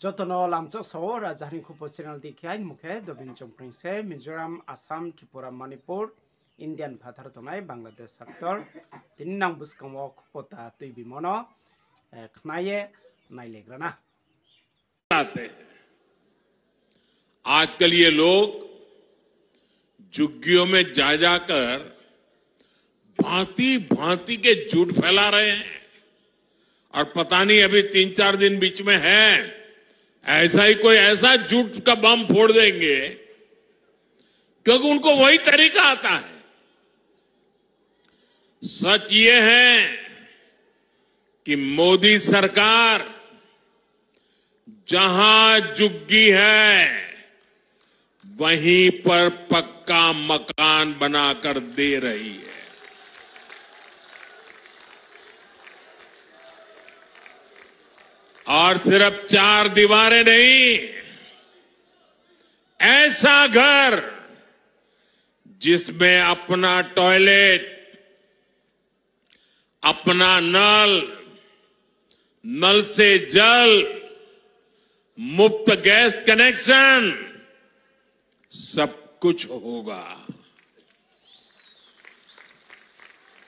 जतनो लामचक सो राजधानी खुपो चैनल दिखाई मुखे दबिन चमप्रिं से मिजोराम आसाम त्रिपुरा मणिपुर इंडियन भाथार तनाय बांग्लादेश सेक्टर तीन नाम बुस्कंगो खुपोता तुई बिमनो खनाये नाइलेग्राना आते हैं। आजकल ये लोग झुग्गियों में जा जाकर भांति भांति के झूठ फैला रहे हैं और पता नहीं अभी 3-4 दिन बीच में है ऐसा ही कोई ऐसा झूठ का बम फोड़ देंगे क्योंकि उनको वही तरीका आता है। सच ये है कि मोदी सरकार जहां झुग्गी है वहीं पर पक्का मकान बनाकर दे रही है। और सिर्फ 4 दीवारें नहीं, ऐसा घर जिसमें अपना टॉयलेट, अपना नल से जल, मुफ्त गैस कनेक्शन, सब कुछ होगा।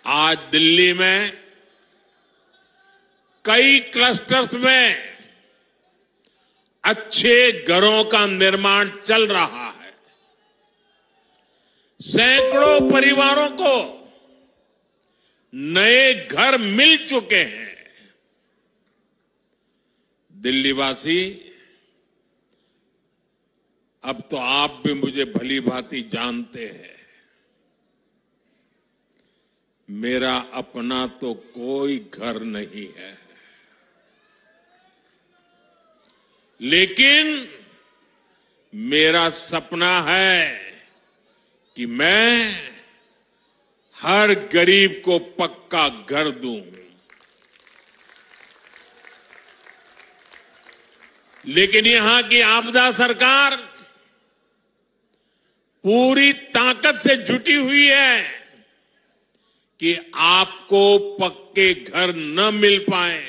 आज दिल्ली में कई क्लस्टर्स में अच्छे घरों का निर्माण चल रहा है। सैकड़ों परिवारों को नए घर मिल चुके हैं। दिल्लीवासी, अब तो आप भी मुझे भली भांति जानते हैं, मेरा अपना तो कोई घर नहीं है, लेकिन मेरा सपना है कि मैं हर गरीब को पक्का घर दूं। लेकिन यहां की आपदा सरकार पूरी ताकत से जुटी हुई है कि आपको पक्के घर न मिल पाए।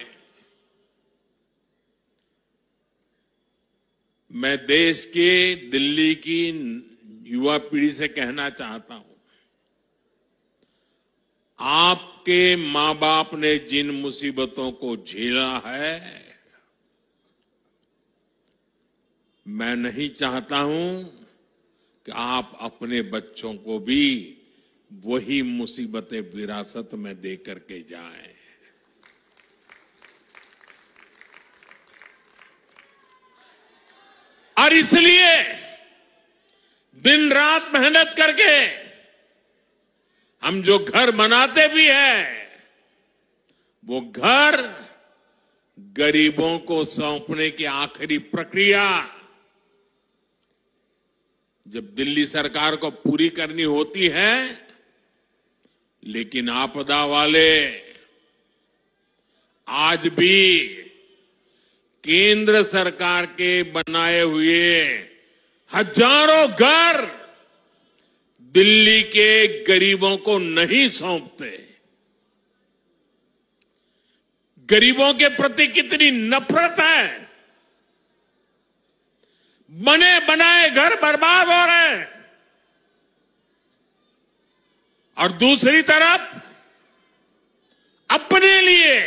मैं देश के, दिल्ली की युवा पीढ़ी से कहना चाहता हूं, आपके मां बाप ने जिन मुसीबतों को झेला है, मैं नहीं चाहता हूं कि आप अपने बच्चों को भी वही मुसीबतें विरासत में दे करके जाएं। और इसलिए दिन रात मेहनत करके हम जो घर बनाते भी हैं, वो घर गरीबों को सौंपने की आखिरी प्रक्रिया जब दिल्ली सरकार को पूरी करनी होती है, लेकिन आपदा वाले आज भी केंद्र सरकार के बनाए हुए हजारों घर दिल्ली के गरीबों को नहीं सौंपते। गरीबों के प्रति कितनी नफरत है। बने बनाए घर बर्बाद हो रहे हैं और दूसरी तरफ अपने लिए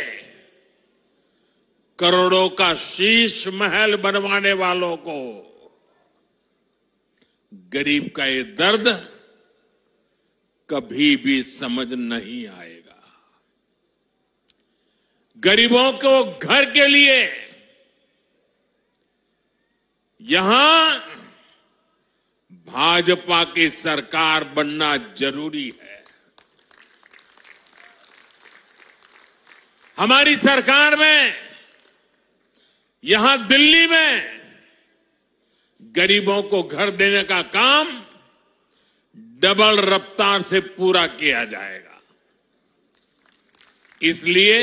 करोड़ों का शीश महल बनवाने वालों को गरीब का ये दर्द कभी भी समझ नहीं आएगा। गरीबों को घर के लिए यहां भाजपा की सरकार बनना जरूरी है। हमारी सरकार में यहां दिल्ली में गरीबों को घर देने का काम डबल रफ्तार से पूरा किया जाएगा। इसलिए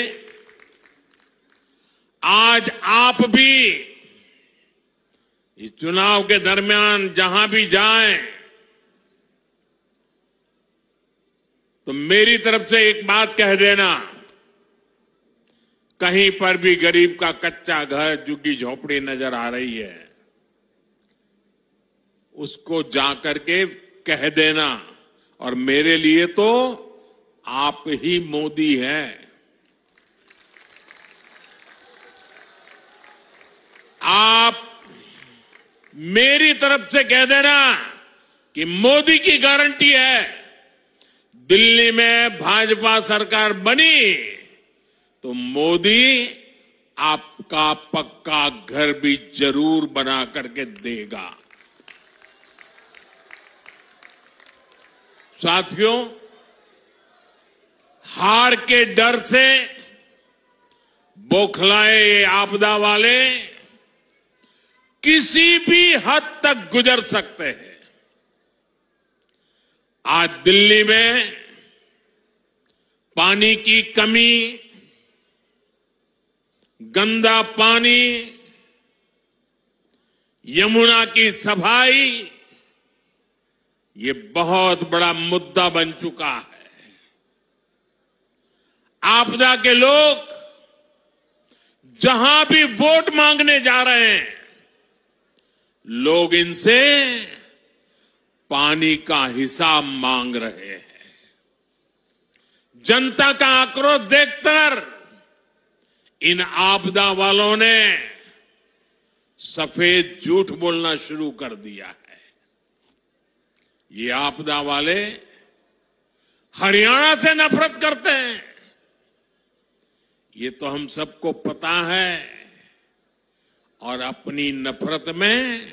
आज आप भी इस चुनाव के दरमियान जहां भी जाएं, तो मेरी तरफ से एक बात कह देना कहीं पर भी गरीब का कच्चा घर, झुग्गी झोपड़ी नजर आ रही है, उसको जाकर के कह देना, और मेरे लिए तो आप ही मोदी हैं। आप मेरी तरफ से कह देना कि मोदी की गारंटी है, दिल्ली में भाजपा सरकार बनी तो मोदी आपका पक्का घर भी जरूर बना करके देगा। साथियों, हार के डर से बौखलाए आपदा वाले किसी भी हद तक गुजर सकते हैं। आज दिल्ली में पानी की कमी, गंदा पानी, यमुना की सफाई, ये बहुत बड़ा मुद्दा बन चुका है। आपदा के लोग जहां भी वोट मांगने जा रहे हैं, लोग इनसे पानी का हिसाब मांग रहे हैं। जनता का आक्रोश देखकर इन आपदा वालों ने सफेद झूठ बोलना शुरू कर दिया है। ये आपदा वाले हरियाणा से नफरत करते हैं, ये तो हम सबको पता है, और अपनी नफरत में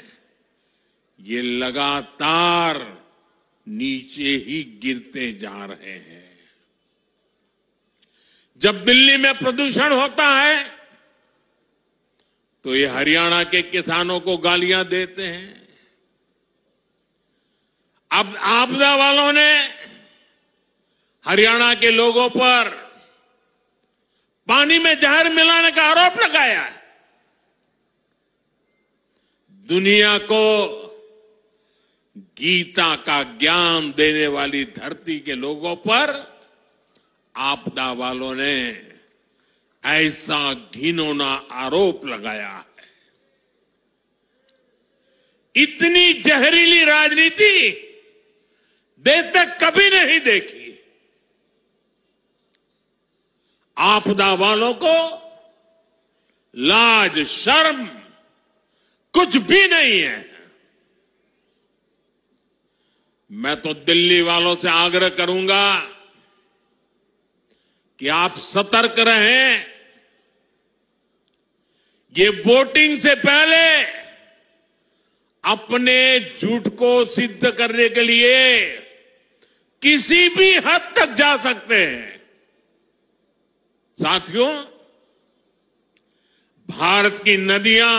ये लगातार नीचे ही गिरते जा रहे हैं। जब दिल्ली में प्रदूषण होता है तो ये हरियाणा के किसानों को गालियां देते हैं। अब आपदा वालों ने हरियाणा के लोगों पर पानी में जहर मिलाने का आरोप लगाया है। दुनिया को गीता का ज्ञान देने वाली धरती के लोगों पर आपदा वालों ने ऐसा घिनौना आरोप लगाया है। इतनी जहरीली राजनीति देश तक कभी नहीं देखी। आपदा वालों को लाज शर्म कुछ भी नहीं है। मैं तो दिल्ली वालों से आग्रह करूंगा कि आप सतर्क रहें। ये वोटिंग से पहले अपने झूठ को सिद्ध करने के लिए किसी भी हद तक जा सकते हैं। साथियों, भारत की नदियां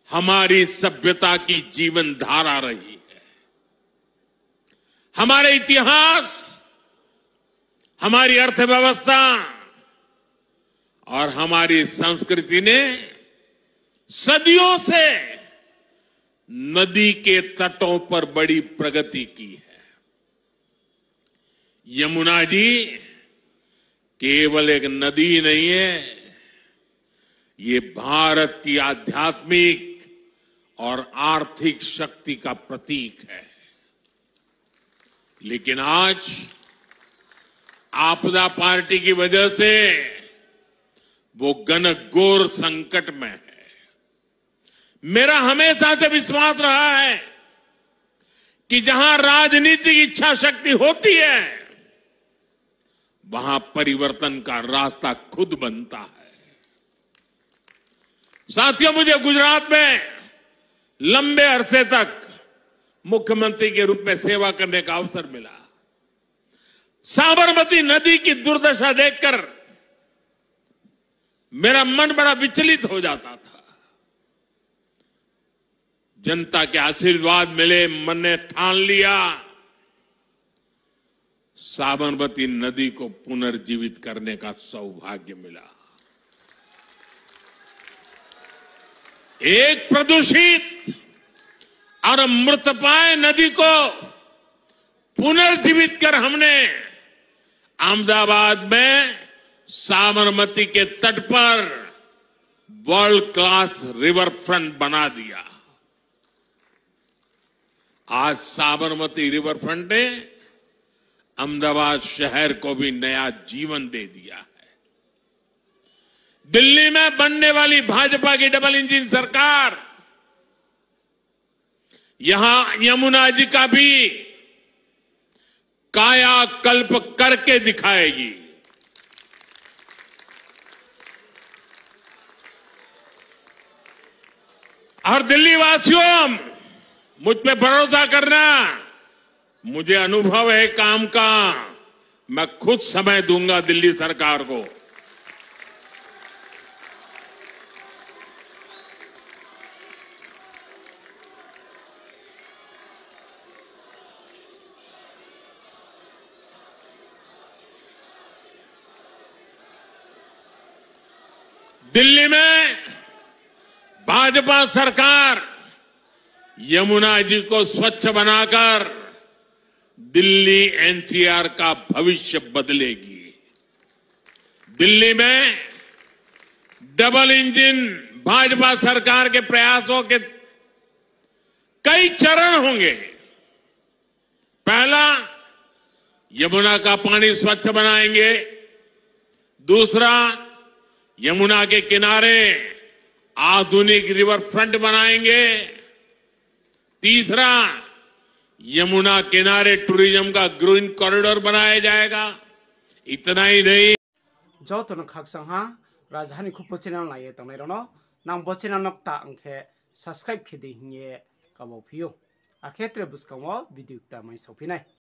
हमारी सभ्यता की जीवन धारा रही है। हमारे इतिहास, हमारी अर्थव्यवस्था और हमारी संस्कृति ने सदियों से नदी के तटों पर बड़ी प्रगति की है। यमुना जी केवल एक नदी नहीं है, ये भारत की आध्यात्मिक और आर्थिक शक्ति का प्रतीक है। लेकिन आज आपदा पार्टी की वजह से वो घनघोर संकट में है। मेरा हमेशा से विश्वास रहा है कि जहां राजनीतिक इच्छा शक्ति होती है, वहां परिवर्तन का रास्ता खुद बनता है। साथियों, मुझे गुजरात में लंबे अरसे तक मुख्यमंत्री के रूप में सेवा करने का अवसर मिला। साबरमती नदी की दुर्दशा देखकर मेरा मन बड़ा विचलित हो जाता था। जनता के आशीर्वाद मिले, मन ने ठान लिया साबरमती नदी को पुनर्जीवित करने का सौभाग्य मिला। एक प्रदूषित और मृतप्राय नदी को पुनर्जीवित कर हमने अहमदाबाद में साबरमती के तट पर वर्ल्ड क्लास रिवर फ्रंट बना दिया। आज साबरमती रिवर फ्रंट ने अहमदाबाद शहर को भी नया जीवन दे दिया है। दिल्ली में बनने वाली भाजपा की डबल इंजन सरकार यहां यमुना जी का भी कायाकल्प करके दिखाएगी। और दिल्ली वासियों, मुझ पे भरोसा करना, मुझे अनुभव है काम का। मैं खुद समय दूंगा दिल्ली सरकार को। दिल्ली में भाजपा सरकार यमुना जी को स्वच्छ बनाकर दिल्ली एनसीआर का भविष्य बदलेगी। दिल्ली में डबल इंजन भाजपा सरकार के प्रयासों के कई चरण होंगे। पहला, यमुना का पानी स्वच्छ बनाएंगे। दूसरा, यमुना के किनारे आधुनिक रिवर फ्रंट बनाएंगे। तीसरा, यमुना किनारे टूरिज्म का ग्रीन कॉरिडोर बनाया जाएगा। इतना ही नहीं, जो तो खाकसंहा राजधानी खुप चैनल नाये तंगनाय रनो नाम बो चैनल नक्ता अंखे सब्सक्राइब खेदे हिये काबो फियो आखेत्रे बुस्कांगो भिडियो ता मै सौफिनाय।